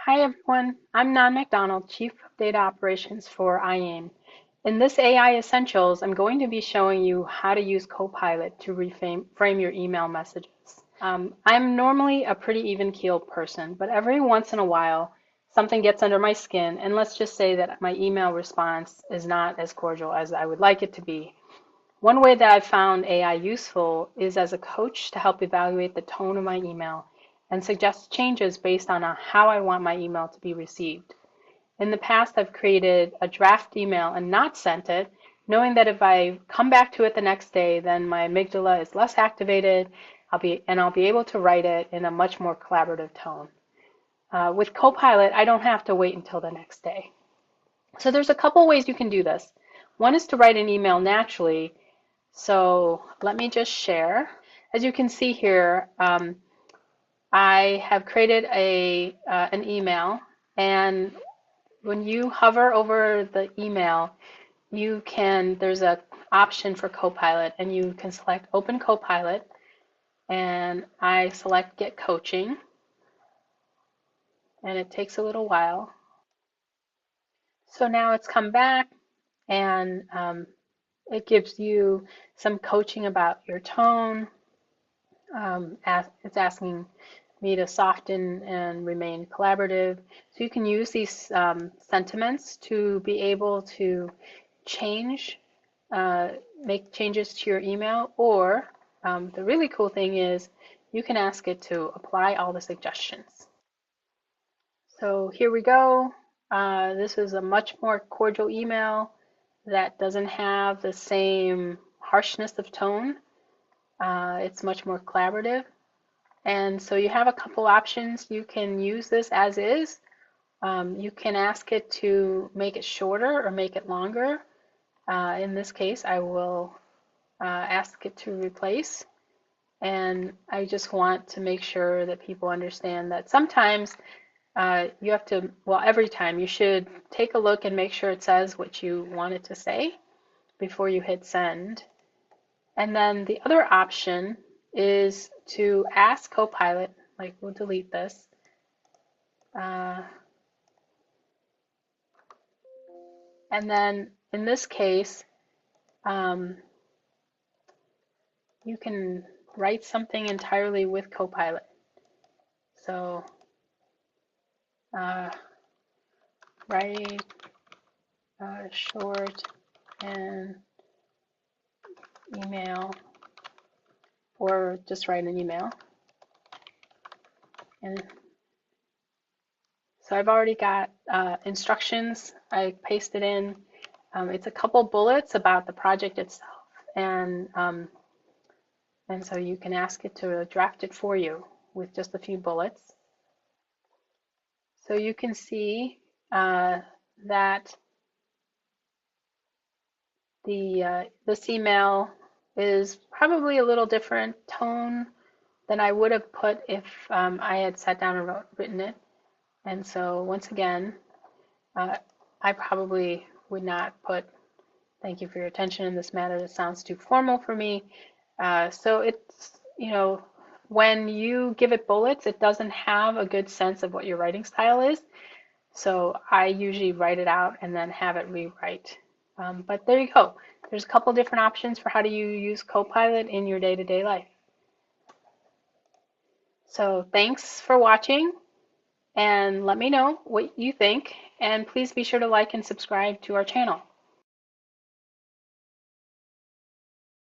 Hi everyone, I'm Nan McDonald, Chief of Data Operations for IAM. In this AI Essentials, I'm going to be showing you how to use Copilot to frame your email messages. I'm normally a pretty even-keeled person, but every once in a while, something gets under my skin, and let's just say that my email response is not as cordial as I would like it to be. One way that I've found AI useful is as a coach to help evaluate the tone of my email and suggest changes based on how I want my email to be received. In the past, I've created a draft email and not sent it, knowing that if I come back to it the next day, then my amygdala is less activated, I'll be able to write it in a much more collaborative tone. With Copilot, I don't have to wait until the next day. So there's a couple ways you can do this. One is to write an email naturally. So let me just share. As you can see here, I have created an email, and when you hover over the email, there's a option for Copilot, and you can select Open Copilot, and I select Get Coaching, and it takes a little while. So now it's come back, and it gives you some coaching about your tone. It's asking me to soften and remain collaborative. So you can use these sentiments to be able to change, make changes to your email, or the really cool thing is you can ask it to apply all the suggestions. So here we go. This is a much more cordial email that doesn't have the same harshness of tone. It's much more collaborative. And so you have a couple options. You can use this as is. You can ask it to make it shorter or make it longer. In this case, I will ask it to replace. And I just want to make sure that people understand that sometimes you have to, well, every time you should take a look and make sure it says what you want it to say before you hit send. And then the other option is to ask Copilot, like we'll delete this. And then in this case, you can write something entirely with Copilot. So write short and email, or just write an email. And so I've already got instructions. I pasted in. It's a couple bullets about the project itself, and so you can ask it to draft it for you with just a few bullets. So you can see that this email is probably a little different tone than I would have put if I had sat down and written it. And so once again, I probably would not put "thank you for your attention in this matter. This sounds too formal for me." So it's, when you give it bullets, it doesn't have a good sense of what your writing style is. So I usually write it out and then have it rewrite. But there you go. There's a couple different options for how do you use Copilot in your day-to-day life. So thanks for watching, and let me know what you think, and please be sure to like and subscribe to our channel.